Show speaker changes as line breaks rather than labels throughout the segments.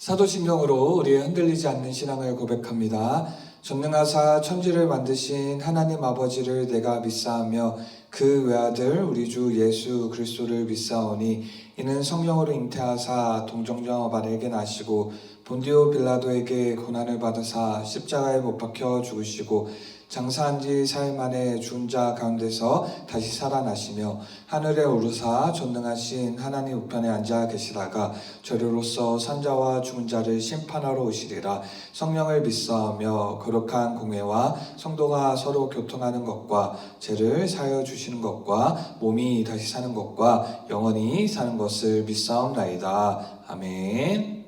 사도신경으로 우리의 흔들리지 않는 신앙을 고백합니다. 전능하사 천지를 만드신 하나님 아버지를 내가 믿사하며 그 외아들 우리 주 예수 그리스도를 믿사오니 이는 성령으로 잉태하사 동정녀 마리에게 나시고 본디오 빌라도에게 고난을 받으사 십자가에 못 박혀 죽으시고 장사한 지 사흘 만에 죽은 자 가운데서 다시 살아나시며 하늘에 오르사 전능하신 하나님 우편에 앉아 계시다가 저리로서 산자와 죽은 자를 심판하러 오시리라. 성령을 믿사하며 거룩한 공회와 성도가 서로 교통하는 것과 죄를 사하여 주시는 것과 몸이 다시 사는 것과 영원히 사는 것을 믿사옵나이다. 아멘.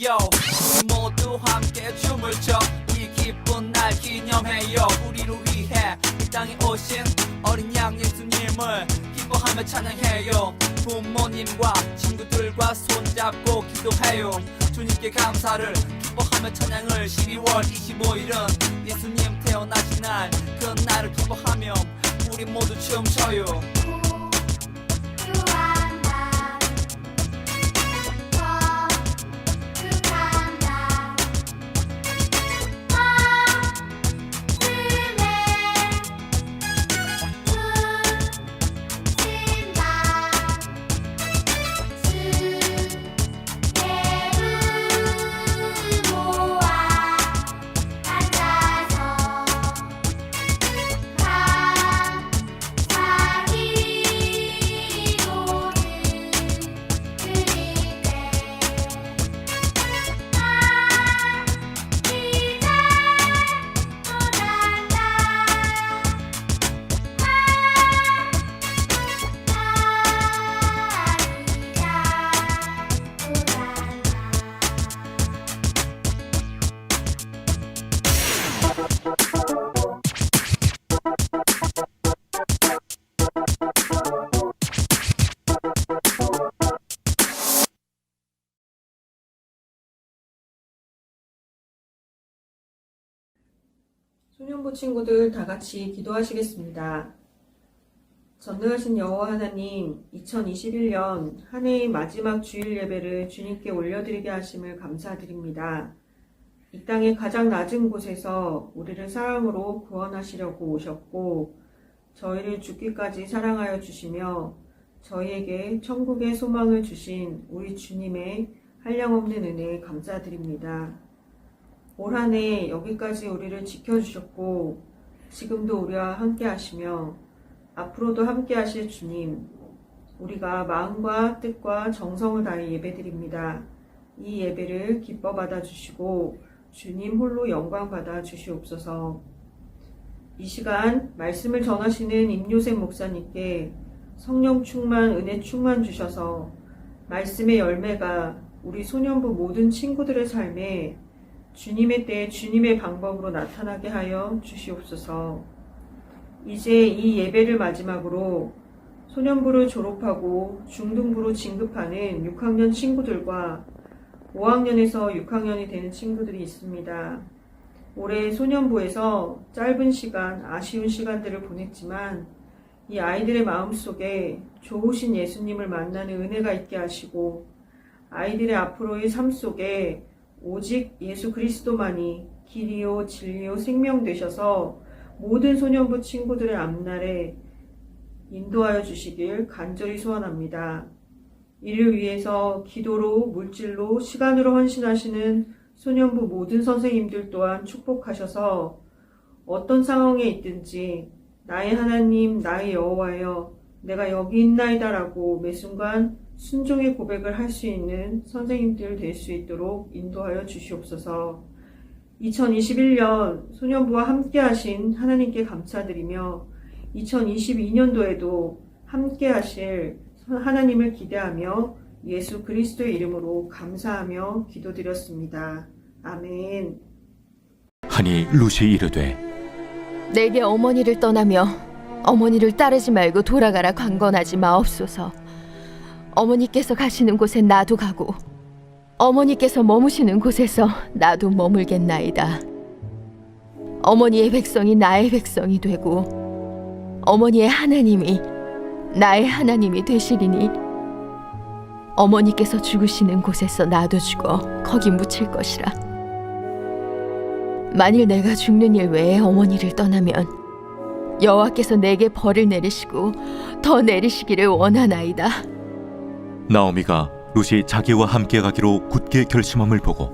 우리 모두 함께 춤을 춰 이 기쁜 날 기념해요. 우리를 위해 이 땅에 오신 어린 양 예수님을 기뻐하며 찬양해요. 부모님과 친구들과 손잡고 기도해요. 주님께 감사를 기뻐하며 찬양을 12월 25일은 예수님 태어나신 날, 그 날을 기뻐하며 우리 모두 춤춰요.
앉아서 감사기 소년부 친구들 다 같이 기도하시겠습니다. 전능하신 여호와 하나님, 2021년 한 해의 마지막 주일 예배를 주님께 올려드리게 하심을 감사드립니다. 이 땅의 가장 낮은 곳에서 우리를 사랑으로 구원하시려고 오셨고 저희를 죽기까지 사랑하여 주시며 저희에게 천국의 소망을 주신 우리 주님의 한량없는 은혜에 감사드립니다. 올 한 해 여기까지 우리를 지켜주셨고 지금도 우리와 함께 하시며 앞으로도 함께 하실 주님, 우리가 마음과 뜻과 정성을 다해 예배드립니다. 이 예배를 기뻐 받아주시고 주님 홀로 영광 받아 주시옵소서. 이 시간 말씀을 전하시는 임요셉 목사님께 성령 충만, 은혜 충만 주셔서 말씀의 열매가 우리 소년부 모든 친구들의 삶에 주님의 때 주님의 방법으로 나타나게 하여 주시옵소서. 이제 이 예배를 마지막으로 소년부를 졸업하고 중등부로 진급하는 6학년 친구들과 5학년에서 6학년이 되는 친구들이 있습니다. 올해 소년부에서 짧은 시간, 아쉬운 시간들을 보냈지만 이 아이들의 마음속에 좋으신 예수님을 만나는 은혜가 있게 하시고 아이들의 앞으로의 삶 속에 오직 예수 그리스도만이 길이요 진리요 생명 되셔서 모든 소년부 친구들의 앞날에 인도하여 주시길 간절히 소원합니다. 이를 위해서 기도로, 물질로, 시간으로 헌신하시는 소년부 모든 선생님들 또한 축복하셔서 어떤 상황에 있든지 나의 하나님, 나의 여호와여, 내가 여기 있나이다라고 매 순간 순종의 고백을 할 수 있는 선생님들 될 수 있도록 인도하여 주시옵소서. 2021년 소년부와 함께 하신 하나님께 감사드리며 2022년도에도 함께 하실 하나님을 기대하며 예수 그리스도의 이름으로 감사하며 기도드렸습니다. 아멘.
하니 룻이 이르되
내게 어머니를 떠나며 어머니를 따르지 말고 돌아가라 강건하지 마옵소서. 어머니께서 가시는 곳에 나도 가고 어머니께서 머무시는 곳에서 나도 머물겠나이다. 어머니의 백성이 나의 백성이 되고 어머니의 하나님이 나의 하나님이 되시리니 어머니께서 죽으시는 곳에서 나도 죽어 거기 묻힐 것이라. 만일 내가 죽는 일 외에 어머니를 떠나면 여호와께서 내게 벌을 내리시고 더 내리시기를 원하나이다.
나오미가 룻이 자기와 함께 가기로 굳게 결심함을 보고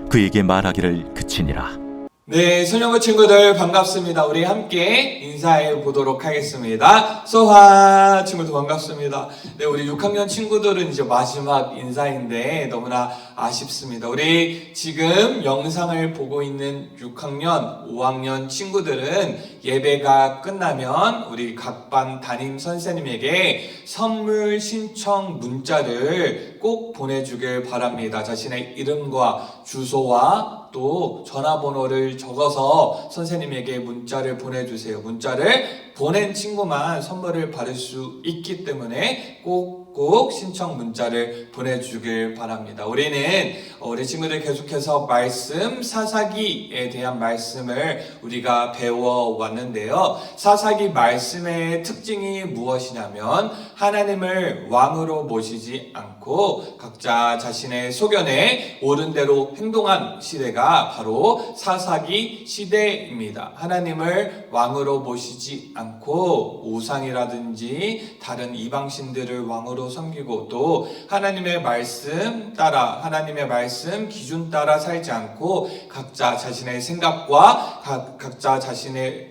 그에게 말하기를 그치니라.
네, 소년부 친구들 반갑습니다. 우리 함께 인사해 보도록 하겠습니다. 소화 친구들 반갑습니다. 네, 우리 6학년 친구들은 이제 마지막 인사인데 너무나 아쉽습니다. 우리 지금 영상을 보고 있는 6학년, 5학년 친구들은 예배가 끝나면 우리 각 반 담임 선생님에게 선물 신청 문자를 꼭 보내주길 바랍니다. 자신의 이름과 주소와 또 전화번호를 적어서 선생님에게 문자를 보내주세요. 문자를 보낸 친구만 선물을 받을 수 있기 때문에 꼭 신청 문자를 보내주길 바랍니다. 우리는 우리 친구들 계속해서 말씀 사사기에 대한 말씀을 우리가 배워왔는데요. 사사기 말씀의 특징이 무엇이냐면 하나님을 왕으로 모시지 않고 각자 자신의 소견에 옳은 대로 행동한 시대가 바로 사사기 시대입니다. 하나님을 왕으로 모시지 않고 우상이라든지 다른 이방신들을 왕으로 섬기고 또 하나님의 말씀 따라 하나님의 말씀 기준 따라 살지 않고 각자 자신의 생각과 각자 자신의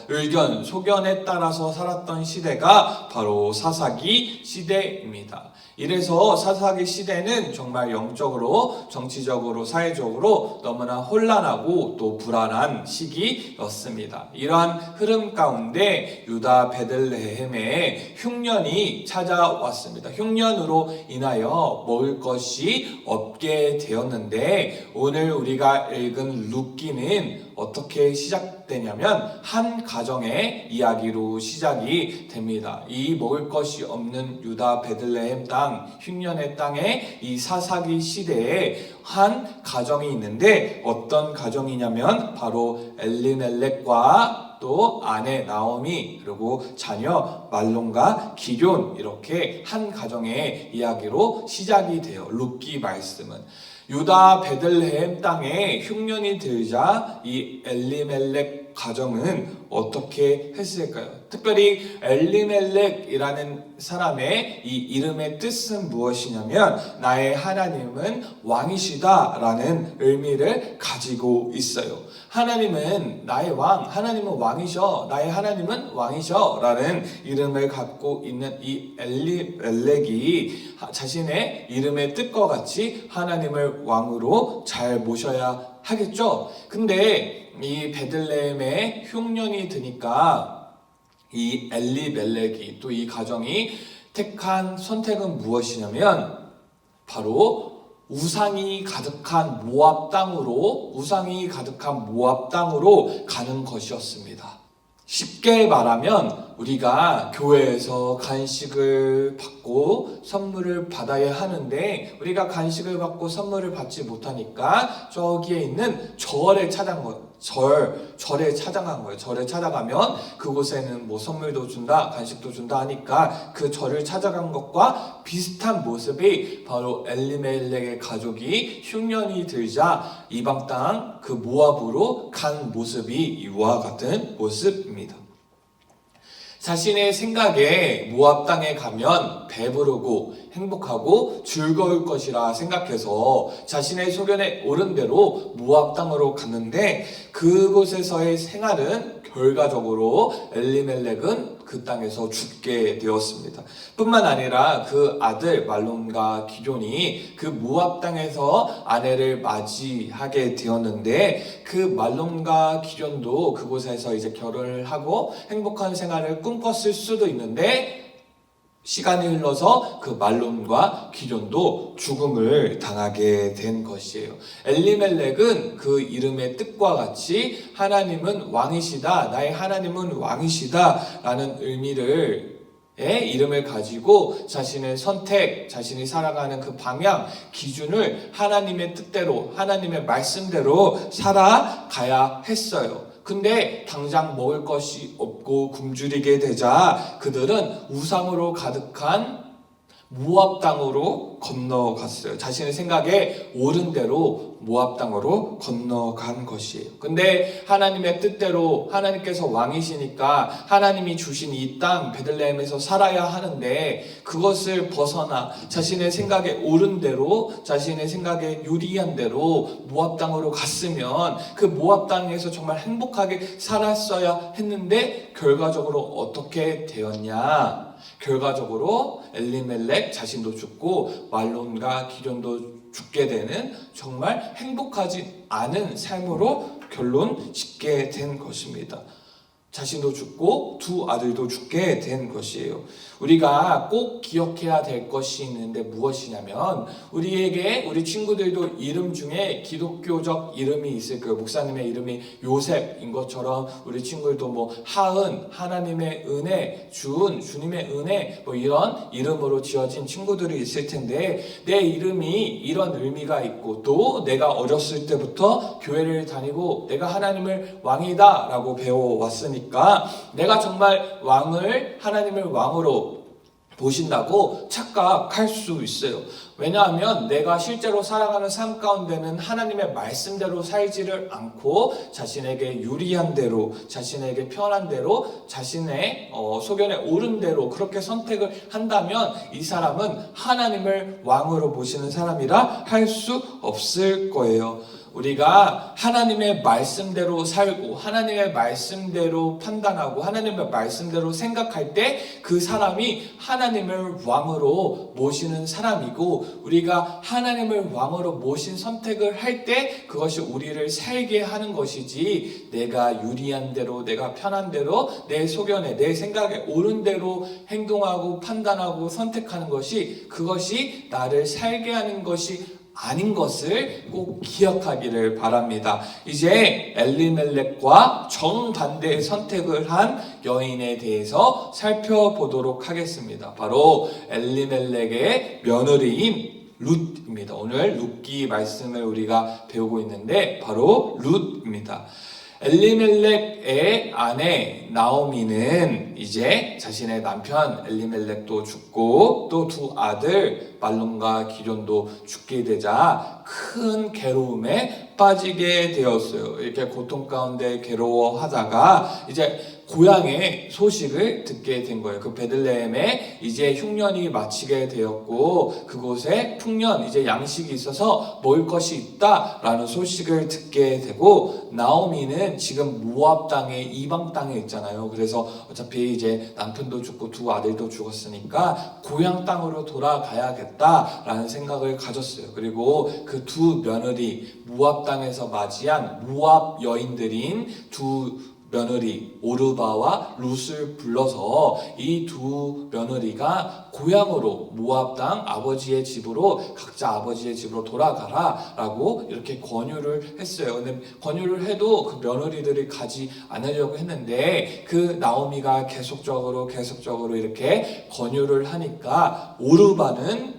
의견, 소견에 따라서 살았던 시대가 바로 사사기 시대입니다. 이래서 사사기 시대는 정말 영적으로, 정치적으로, 사회적으로 너무나 혼란하고 또 불안한 시기였습니다. 이러한 흐름 가운데 유다 베들레헴에 흉년이 찾아왔습니다. 흉년으로 인하여 먹을 것이 없게 되었는데 오늘 우리가 읽은 룻기는 어떻게 시작되냐면 한 가정의 이야기로 시작이 됩니다. 이 먹을 것이 없는 유다 베들레헴 땅, 흉년의 땅에 이 사사기 시대에 한 가정이 있는데 어떤 가정이냐면 바로 엘리멜렉과 또 아내 나오미 그리고 자녀 말론과 기럐 이렇게 한 가정의 이야기로 시작이 돼요. 룻기 말씀은 유다 베들레헴 땅에 흉년이 들자 이 엘리멜렉 가정은 어떻게 했을까요? 특별히 엘리멜렉이라는 사람의 이 이름의 뜻은 무엇이냐면 나의 하나님은 왕이시다라는 의미를 가지고 있어요. 하나님은 나의 왕, 하나님은 왕이셔, 나의 하나님은 왕이셔 라는 이름을 갖고 있는 이 엘리멜렉이 자신의 이름의 뜻과 같이 하나님을 왕으로 잘 모셔야 하겠죠. 근데 이 베들레헴에 흉년이 드니까 이 엘리멜렉이 또 이 가정이 택한 선택은 무엇이냐면 바로 우상이 가득한 모압 땅으로 가는 것이었습니다. 쉽게 말하면 우리가 교회에서 간식을 받고 선물을 받아야 하는데 우리가 간식을 받고 선물을 받지 못하니까 저기에 있는 절에 찾아간 거예요. 절에 찾아가면 그곳에는 뭐 선물도 준다, 간식도 준다 하니까 그 절을 찾아간 것과 비슷한 모습이 바로 엘리멜렉의 가족이 흉년이 들자 이방 땅 그 모압으로 간 모습이 이와 같은 모습입니다. 자신의 생각에 모압 땅에 가면 배부르고 행복하고 즐거울 것이라 생각해서 자신의 소견에 옳은 대로 모압 땅으로 갔는데 그곳에서의 생활은 결과적으로 엘리멜렉은 그 땅에서 죽게 되었습니다. 뿐만 아니라 그 아들 말론과 기럐이 그 모압 땅에서 아내를 맞이하게 되었는데 그 말론과 기럐도 그곳에서 이제 결혼을 하고 행복한 생활을 꿈꿨을 수도 있는데 시간이 흘러서 그 말론과 기럐도 죽음을 당하게 된 것이에요. 엘리멜렉은 그 이름의 뜻과 같이 하나님은 왕이시다, 나의 하나님은 왕이시다 라는 의미를 이름을 가지고 자신의 선택, 자신이 살아가는 그 방향, 기준을 하나님의 뜻대로, 하나님의 말씀대로 살아가야 했어요. 근데 당장 먹을 것이 없고 굶주리게 되자 그들은 우상으로 가득한 모압 땅으로 건너갔어요. 자신의 생각에 옳은 대로 모압 땅으로 건너간 것이에요. 근데 하나님의 뜻대로 하나님께서 왕이시니까 하나님이 주신 이 땅 베들레헴에서 살아야 하는데 그것을 벗어나 자신의 생각에 옳은 대로 자신의 생각에 유리한 대로 모압 땅으로 갔으면 그 모압 땅에서 정말 행복하게 살았어야 했는데 결과적으로 어떻게 되었냐? 결과적으로 엘리멜렉 자신도 죽고 말론과 기럐도 죽게 되는 정말 행복하지 않은 삶으로 결론 짓게 된 것입니다. 자신도 죽고 두 아들도 죽게 된 것이에요. 우리가 꼭 기억해야 될 것이 있는데 무엇이냐면 우리에게 우리 친구들도 이름 중에 기독교적 이름이 있을 거예요. 목사님의 이름이 요셉인 것처럼 우리 친구들도 뭐 하은, 하나님의 은혜, 주은, 주님의 은혜 뭐 이런 이름으로 지어진 친구들이 있을 텐데 내 이름이 이런 의미가 있고 또 내가 어렸을 때부터 교회를 다니고 내가 하나님을 왕이다 라고 배워왔으니까 내가 정말 왕을 하나님을 왕으로 보신다고 착각할 수 있어요. 왜냐하면 내가 실제로 살아가는 삶 가운데는 하나님의 말씀대로 살지를 않고 자신에게 유리한 대로, 자신에게 편한 대로, 자신의 소견에 옳은 대로 그렇게 선택을 한다면 이 사람은 하나님을 왕으로 보시는 사람이라 할 수 없을 거예요. 우리가 하나님의 말씀대로 살고 하나님의 말씀대로 판단하고 하나님의 말씀대로 생각할 때 그 사람이 하나님을 왕으로 모시는 사람이고 우리가 하나님을 왕으로 모신 선택을 할 때 그것이 우리를 살게 하는 것이지 내가 유리한 대로 내가 편한 대로 내 소견에 내 생각에 옳은 대로 행동하고 판단하고 선택하는 것이 그것이 나를 살게 하는 것이 아닌 것을 꼭 기억하기를 바랍니다. 이제 엘리멜렉과 정반대의 선택을 한 여인에 대해서 살펴보도록 하겠습니다. 바로 엘리멜렉의 며느리인 룻입니다. 오늘 룻기 말씀을 우리가 배우고 있는데 바로 룻입니다. 엘리멜렉의 아내 나오미는 이제 자신의 남편 엘리멜렉도 죽고 또 두 아들 말론과 기럐도 죽게 되자 큰 괴로움에 빠지게 되었어요. 이렇게 고통 가운데 괴로워하다가 이제 고향의 소식을 듣게 된 거예요. 그 베들레헴에 이제 흉년이 마치게 되었고 그곳에 풍년 이제 양식이 있어서 먹을 것이 있다라는 소식을 듣게 되고 나오미는 지금 모압 땅에 이방 땅에 있잖아요. 그래서 어차피 이제 남편도 죽고 두 아들도 죽었으니까 고향 땅으로 돌아가야겠다라는 생각을 가졌어요. 그리고 그 두 며느리 모압 땅에서 맞이한 모압 여인들인 두 며느리 오르바와 룻을 불러서 이 두 며느리가 고향으로 모압 땅 아버지의 집으로 각자 아버지의 집으로 돌아가라 라고 이렇게 권유를 했어요. 근데 권유를 해도 그 며느리들이 가지 않으려고 했는데 그 나오미가 계속적으로 이렇게 권유를 하니까 오르바는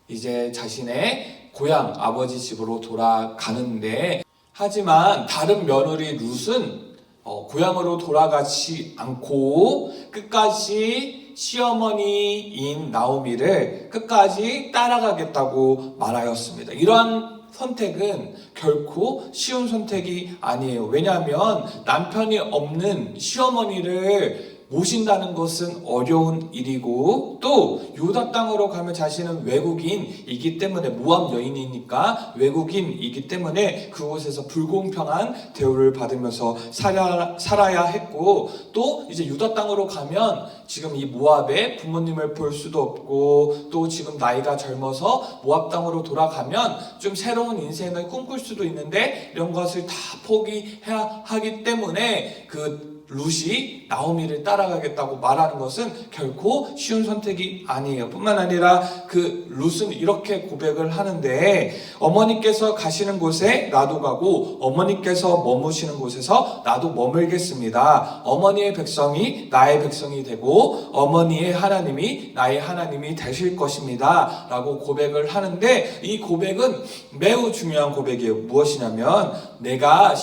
이제 자신의 고향 아버지 집으로 돌아가는데 하지만 다른 며느리 룻은 고향으로 돌아가지 않고 끝까지 시어머니인 나오미를 끝까지 따라가겠다고 말하였습니다. 이러한 선택은 결코 쉬운 선택이 아니에요. 왜냐하면 남편이 없는 시어머니를 모신다는 것은 어려운 일이고 또 유다 땅으로 가면 자신은 외국인이기 때문에 모압 여인이니까 외국인이기 때문에 그곳에서 불공평한 대우를 받으면서 살아야 했고 또 이제 유다 땅으로 가면 지금 이 모압에 부모님을 볼 수도 없고 또 지금 나이가 젊어서 모압 땅으로 돌아가면 좀 새로운 인생을 꿈꿀 수도 있는데 이런 것을 다 포기해야 하기 때문에 그 룻이 나오미를 따라가겠다고 말하는 것은 결코 쉬운 선택이 아니에요. 뿐만 아니라 그 룻은 이렇게 고백을 하는데 어머니께서 가시는 곳에 나도 가고 어머니께서 머무시는 곳에서 나도 머물겠습니다. 어머니의 백성이 나의 백성이 되고 어머니의 하나님이 나의 하나님이 되실 것입니다. 라고 고백을 하는데 이 고백은 매우 중요한 고백이에요. 무엇이냐면 내가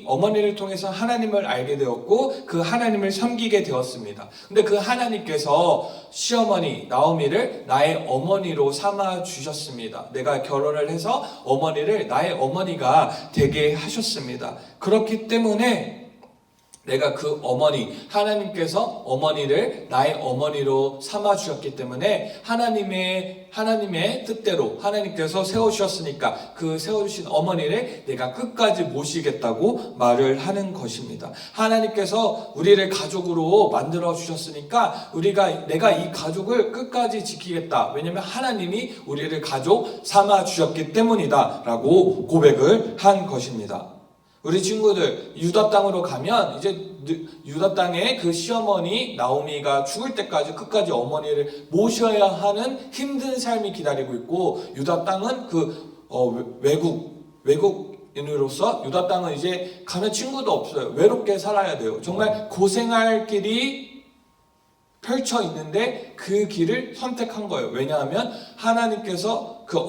어머니를 통해서 하나님을 알게 되었고 그 하나님을 섬기게 되었습니다. 근데 그 하나님께서 시어머니 나오미를 나의 어머니로 삼아 주셨습니다. 내가 결혼을 해서 어머니를 나의 어머니가 되게 하셨습니다. 그렇기 때문에 내가 그 하나님께서 어머니를 나의 어머니로 삼아 주셨기 때문에 하나님의 뜻대로 하나님께서 세워주셨으니까 그 세워주신 어머니를 내가 끝까지 모시겠다고 말을 하는 것입니다. 하나님께서 우리를 가족으로 만들어 주셨으니까 내가 이 가족을 끝까지 지키겠다. 왜냐하면 하나님이 우리를 가족 삼아 주셨기 때문이다 라고 고백을 한 것입니다. 우리 친구들 유다 땅으로 가면 이제 유다 땅에 그 시어머니 나오미가 죽을 때까지 끝까지 어머니를 모셔야 하는 힘든 삶이 기다리고 있고 유다 땅은 외국인으로서 유다 땅은 이제 가면 친구도 없어요. 외롭게 살아야 돼요. 정말 고생할 길이 펼쳐 있는데 그 길을 선택한 거예요. 왜냐하면 하나님께서 그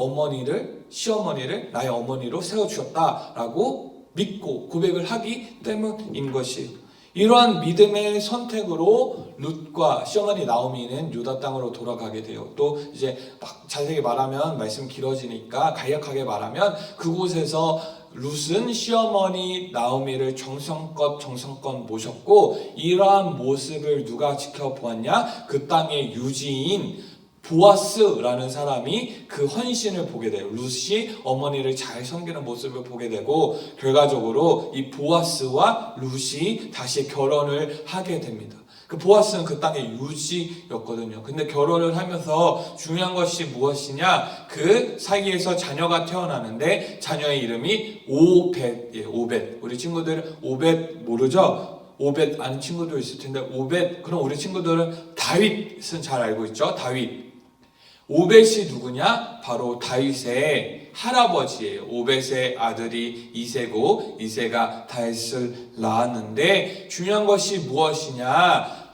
시어머니를 나의 어머니로 세워주셨다라고 믿고 고백을 하기 때문인 것이에요. 이러한 믿음의 선택으로 룻과 시어머니 나오미는 유다 땅으로 돌아가게 돼요. 또 이제 막 자세히 말하면 말씀 길어지니까 간략하게 말하면 그곳에서 룻은 시어머니 나오미를 정성껏 모셨고 이러한 모습을 누가 지켜보았냐? 그 땅의 유지인 보아스라는 사람이 그 헌신을 보게 돼요. 룻이 어머니를 잘 섬기는 모습을 보게 되고 결과적으로 이 보아스와 룻이 다시 결혼을 하게 됩니다. 그 보아스는 그 땅의 유지였거든요. 근데 결혼을 하면서 중요한 것이 무엇이냐? 그 사이에서 자녀가 태어나는데 자녀의 이름이 오벳이에요. 오벳. 우리 친구들 오벳 모르죠? 오벳 아는 친구도 있을 텐데 그럼 우리 친구들은 다윗은 잘 알고 있죠? 다윗. 오벳이 누구냐? 바로 다윗의 할아버지예요. 오벳의 아들이 이새고 이새가 다윗을 낳았는데 중요한 것이 무엇이냐?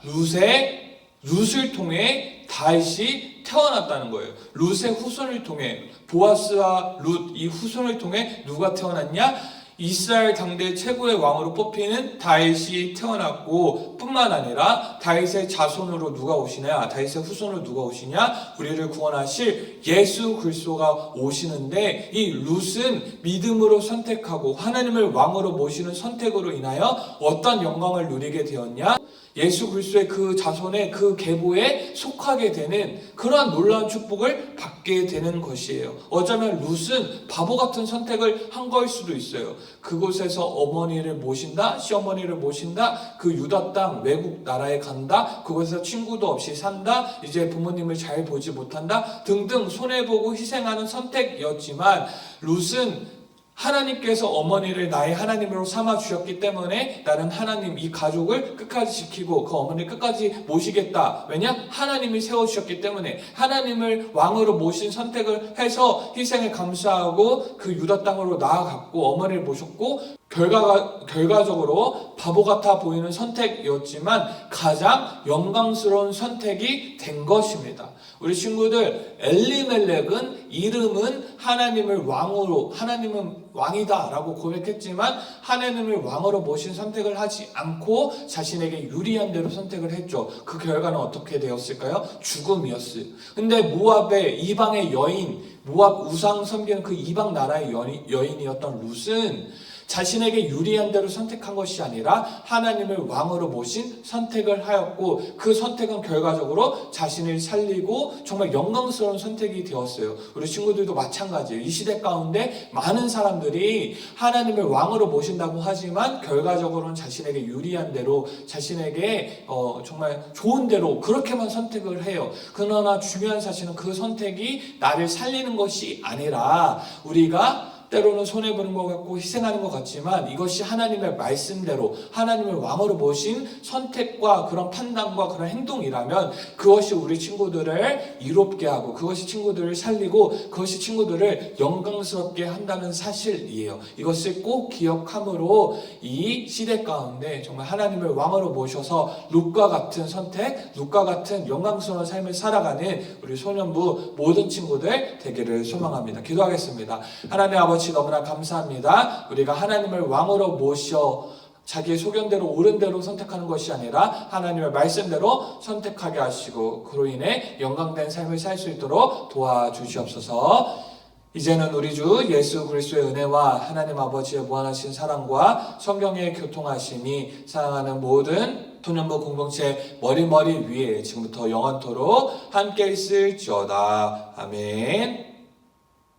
룻을 통해 다윗이 태어났다는 거예요. 룻의 후손을 통해 보아스와 룻 이 후손을 통해 누가 태어났냐? 이스라엘 당대 최고의 왕으로 뽑히는 다윗이 태어났고 뿐만 아니라 다윗의 자손으로 누가 오시냐? 다윗의 후손으로 누가 오시냐? 우리를 구원하실 예수 그리스도가 오시는데 이 룻은 믿음으로 선택하고 하나님을 왕으로 모시는 선택으로 인하여 어떤 영광을 누리게 되었냐? 예수 그리스도의 그 자손의 그 계보에 속하게 되는 그러한 놀라운 축복을 받게 되는 것이에요. 어쩌면 룻은 바보 같은 선택을 한 거일 수도 있어요. 그곳에서 어머니를 모신다, 시어머니를 모신다, 그 유다 땅 외국 나라에 간다, 그곳에서 친구도 없이 산다, 이제 부모님을 잘 보지 못한다 등등 손해보고 희생하는 선택이었지만 룻은 하나님께서 어머니를 나의 하나님으로 삼아 주셨기 때문에 나는 하나님 이 가족을 끝까지 지키고 그 어머니를 끝까지 모시겠다. 왜냐? 하나님이 세워주셨기 때문에 하나님을 왕으로 모신 선택을 해서 희생을 감수하고 그 유다 땅으로 나아갔고 어머니를 모셨고 결과적으로 바보 같아 보이는 선택이었지만 가장 영광스러운 선택이 된 것입니다. 우리 친구들, 엘리멜렉은 이름은 하나님을 왕으로, 하나님은 왕이다 라고 고백했지만 하나님을 왕으로 모신 선택을 하지 않고 자신에게 유리한 대로 선택을 했죠. 그 결과는 어떻게 되었을까요? 죽음이었어요. 근데 모압의 이방의 여인, 모압 우상 섬기는 그 이방 나라의 여인이었던 룻은 자신에게 유리한 대로 선택한 것이 아니라 하나님을 왕으로 모신 선택을 하였고 그 선택은 결과적으로 자신을 살리고 정말 영광스러운 선택이 되었어요. 우리 친구들도 마찬가지예요. 이 시대 가운데 많은 사람들이 하나님을 왕으로 모신다고 하지만 결과적으로는 자신에게 유리한 대로 자신에게 정말 좋은 대로 그렇게만 선택을 해요. 그러나 중요한 사실은 그 선택이 나를 살리는 것이 아니라 우리가 때로는 손해보는 것 같고 희생하는 것 같지만 이것이 하나님의 말씀대로 하나님을 왕으로 모신 선택과 그런 판단과 그런 행동이라면 그것이 우리 친구들을 이롭게 하고 그것이 친구들을 살리고 그것이 친구들을 영광스럽게 한다는 사실이에요. 이것을 꼭 기억함으로 이 시대 가운데 정말 하나님을 왕으로 모셔서 룻과 같은 선택, 룻과 같은 영광스러운 삶을 살아가는 우리 소년부 모든 친구들 되기를 소망합니다. 기도하겠습니다. 하나님 아버지 너무나 감사합니다. 우리가 하나님을 왕으로 모셔 자기의 소견대로 옳은 대로 선택하는 것이 아니라 하나님의 말씀대로 선택하게 하시고 그로 인해 영광된 삶을 살 수 있도록 도와주시옵소서. 이제는 우리 주 예수 그리스도의 은혜와 하나님 아버지의 무한하신 사랑과 성경의 교통하심이 사랑하는 모든 소년부 공동체 머리 위에 지금부터 영원토록 함께 있을지어다. 아멘.